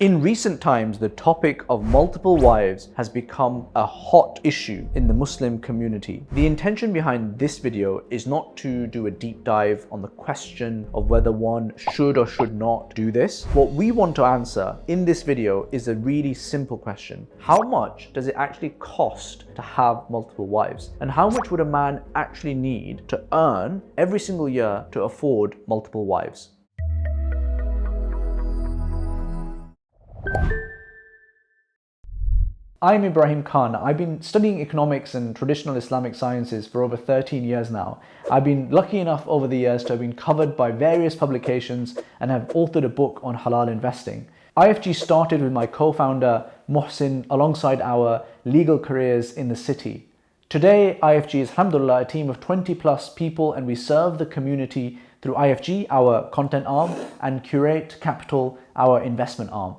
In recent times, the topic of multiple wives has become a hot issue in the Muslim community. The intention behind this video is not to do a deep dive on the question of whether one should or should not do this. What we want to answer in this video is a really simple question. How much does it actually cost to have multiple wives? And how much would a man actually need to earn every single year to afford multiple wives? I'm Ibrahim Khan. I've been studying economics and traditional Islamic sciences for over 13 years now. I've been lucky enough over the years to have been covered by various publications and have authored a book on halal investing. IFG started with my co-founder Mohsin alongside our legal careers in the city. Today, IFG is, alhamdulillah, a team of 20 plus people, and we serve the community through IFG, our content arm, and Curate Capital, our investment arm.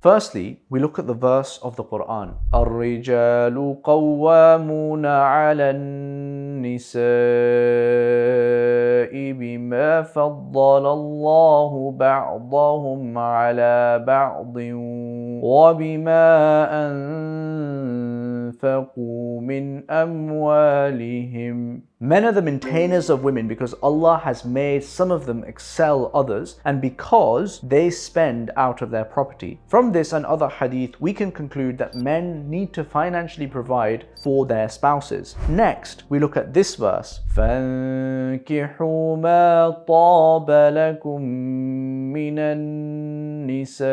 Firstly, we look at the verse of the Quran. الرجال قوامون على النساء بما فضل الله بعضهم على بعض وبما أنفقوا من أموالهم. Men are the maintainers of women because Allah has made some of them excel others and because they spend out of their property. From this and other hadith, we can conclude that men need to financially provide for their spouses. Next, we look at this verse. فَانْكِحُوا مَا طَابَ لَكُم مِّنَ النِّسَاءِ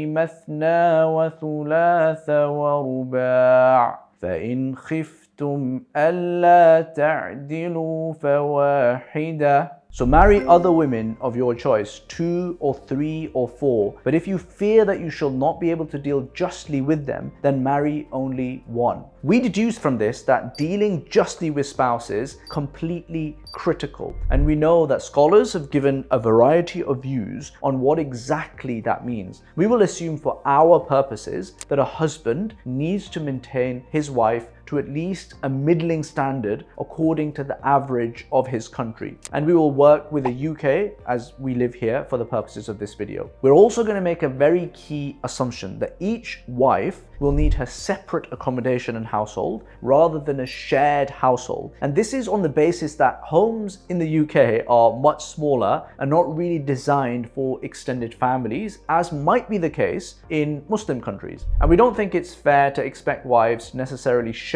مَثْنَى وَثُلَاثَ وَرُبَاعَ فَإِنْ خِفْتُمْ أَلَّا تَعْدِلُوا فَوَاحِدَةً. So marry other women of your choice, 2 or 3 or 4. But if you fear that you shall not be able to deal justly with them, then marry only one. We deduce from this that dealing justly with spouses is completely critical. And we know that scholars have given a variety of views on what exactly that means. We will assume for our purposes that a husband needs to maintain his wife to at least a middling standard according to the average of his country. And we will work with the UK as we live here for the purposes of this video. We're also going to make a very key assumption that each wife will need her separate accommodation and household rather than a shared household. And this is on the basis that homes in the UK are much smaller and not really designed for extended families, as might be the case in Muslim countries. And we don't think it's fair to expect wives to necessarily share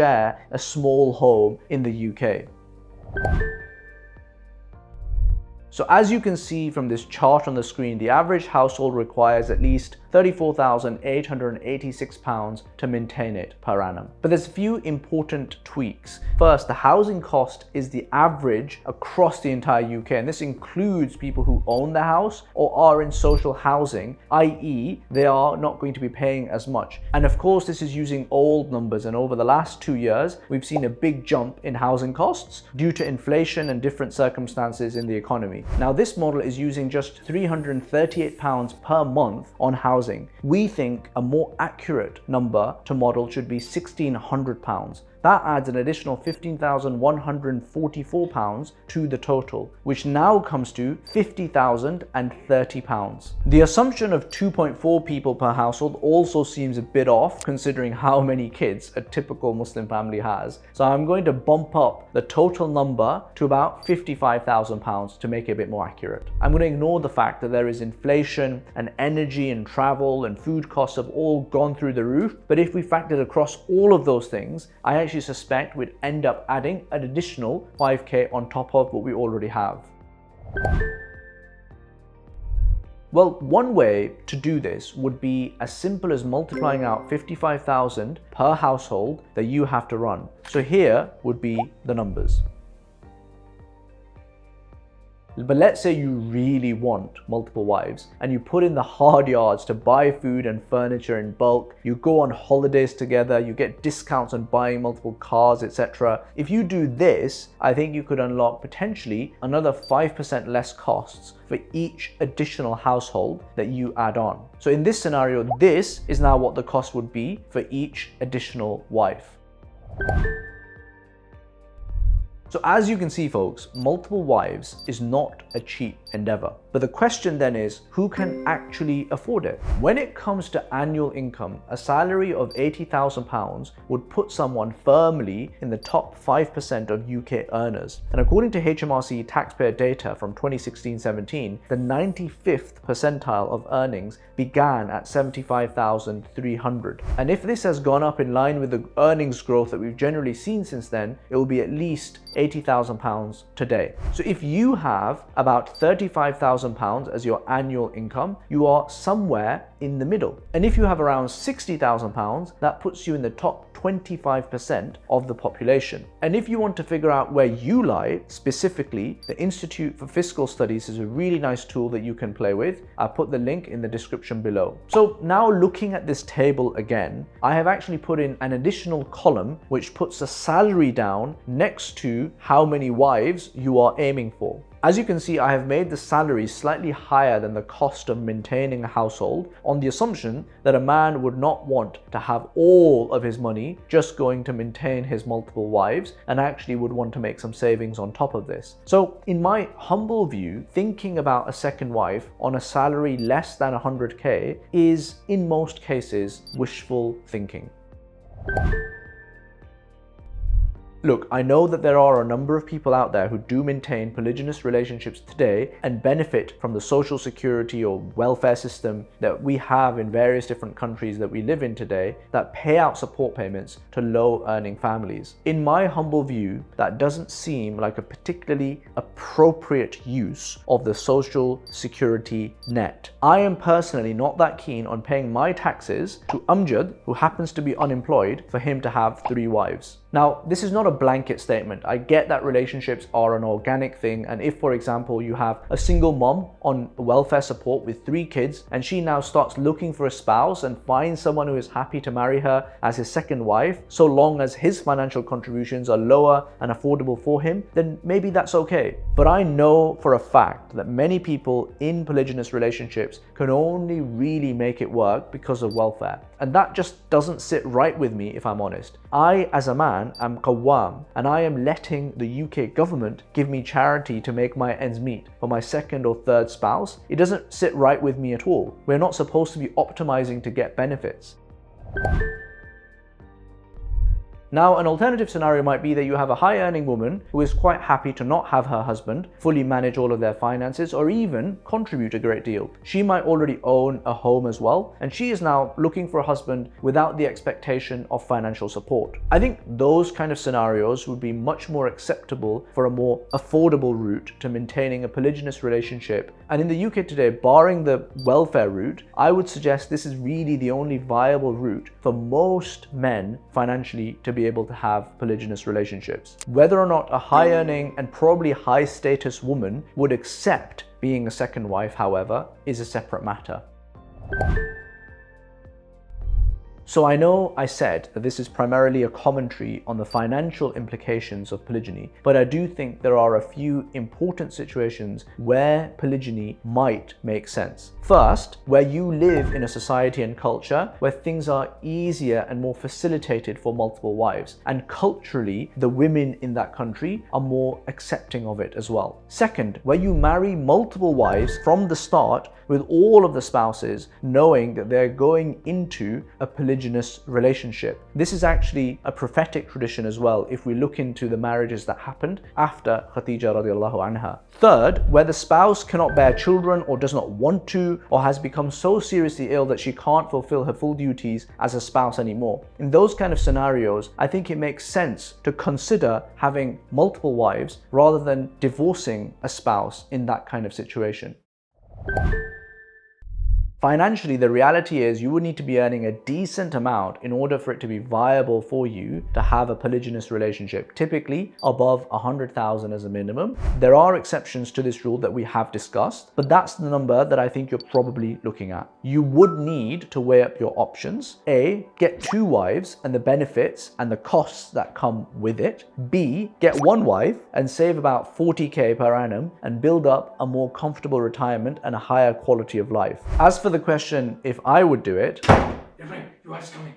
a small home in the UK. So as you can see from this chart on the screen, the average household requires at least £34,886 to maintain it per annum. But there's a few important tweaks. First, the housing cost is the average across the entire UK, and this includes people who own the house or are in social housing, i.e. they are not going to be paying as much. And of course, this is using old numbers, and over the last 2 years, we've seen a big jump in housing costs due to inflation and different circumstances in the economy. Now, this model is using just £338 per month on housing. We think a more accurate number to model should be £1,600. That adds an additional £15,144 to the total, which now comes to £50,030. The assumption of 2.4 people per household also seems a bit off considering how many kids a typical Muslim family has. So I'm going to bump up the total number to about £55,000 to make it a bit more accurate. I'm going to ignore the fact that there is inflation and energy and travel and food costs have all gone through the roof. But if we factored across all of those things, I actually suspect we'd end up adding an additional 5k on top of what we already have. Well, one way to do this would be as simple as multiplying out 55,000 per household that you have to run. So here would be the numbers. But let's say you really want multiple wives and you put in the hard yards to buy food and furniture in bulk, you go on holidays together, you get discounts on buying multiple cars, etc. If you do this, I think you could unlock potentially another 5% less costs for each additional household that you add on. So in this scenario, this is now what the cost would be for each additional wife. So as you can see, folks, multiple wives is not a cheap endeavor. But the question then is, who can actually afford it? When it comes to annual income, a salary of £80,000 would put someone firmly in the top 5% of UK earners. And according to HMRC taxpayer data from 2016-17, the 95th percentile of earnings began at 75,300. And if this has gone up in line with the earnings growth that we've generally seen since then, it will be at least £80,000 today. So if you have about £35,000 as your annual income, you are somewhere in the middle. And if you have around £60,000, that puts you in the top 25% of the population. And if you want to figure out where you lie, specifically, the Institute for Fiscal Studies is a really nice tool that you can play with. I'll put the link in the description below. So now looking at this table again, I have actually put in an additional column which puts a salary down next to how many wives you are aiming for. As you can see, I have made the salary slightly higher than the cost of maintaining a household on the assumption that a man would not want to have all of his money just going to maintain his multiple wives and actually would want to make some savings on top of this. So in my humble view, thinking about a second wife on a salary less than 100k is in most cases wishful thinking. Look, I know that there are a number of people out there who do maintain polygynous relationships today and benefit from the social security or welfare system that we have in various different countries that we live in today that pay out support payments to low-earning families. In my humble view, that doesn't seem like a particularly appropriate use of the social security net. I am personally not that keen on paying my taxes to Amjad, who happens to be unemployed, for him to have 3 wives. Now, this is not a blanket statement. I get that relationships are an organic thing, and if, for example, you have a single mom on welfare support with 3 kids and she now starts looking for a spouse and finds someone who is happy to marry her as his second wife, so long as his financial contributions are lower and affordable for him, then maybe that's okay. But I know for a fact that many people in polygynous relationships can only really make it work because of welfare. And that just doesn't sit right with me, if I'm honest. I, as a man, am qawwam, and I am letting the UK government give me charity to make my ends meet for my second or third spouse. It doesn't sit right with me at all. We're not supposed to be optimizing to get benefits. Now, an alternative scenario might be that you have a high-earning woman who is quite happy to not have her husband fully manage all of their finances or even contribute a great deal. She might already own a home as well, and she is now looking for a husband without the expectation of financial support. I think those kind of scenarios would be much more acceptable for a more affordable route to maintaining a polygynous relationship. And in the UK today, barring the welfare route, I would suggest this is really the only viable route for most men financially to be able to have polygynous relationships. Whether or not a high-earning and probably high-status woman would accept being a second wife, however, is a separate matter. So I know I said that this is primarily a commentary on the financial implications of polygyny, but I do think there are a few important situations where polygyny might make sense. First, where you live in a society and culture where things are easier and more facilitated for multiple wives, and culturally the women in that country are more accepting of it as well. Second, where you marry multiple wives from the start with all of the spouses knowing that they're going into a polygynous relationship. This is actually a prophetic tradition as well if we look into the marriages that happened after Khadija radiallahu anha. Third, where the spouse cannot bear children or does not want to, or has become so seriously ill that she can't fulfill her full duties as a spouse anymore. In those kind of scenarios, I think it makes sense to consider having multiple wives rather than divorcing a spouse in that kind of situation. Financially, the reality is you would need to be earning a decent amount in order for it to be viable for you to have a polygynous relationship, typically above 100,000 as a minimum. There are exceptions to this rule that we have discussed, but that's the number that I think you're probably looking at. You would need to weigh up your options. A, get 2 wives and the benefits and the costs that come with it. B, get 1 wife and save about 40k per annum and build up a more comfortable retirement and a higher quality of life. As for the question if I would do it, Ibrahim, your wife's coming.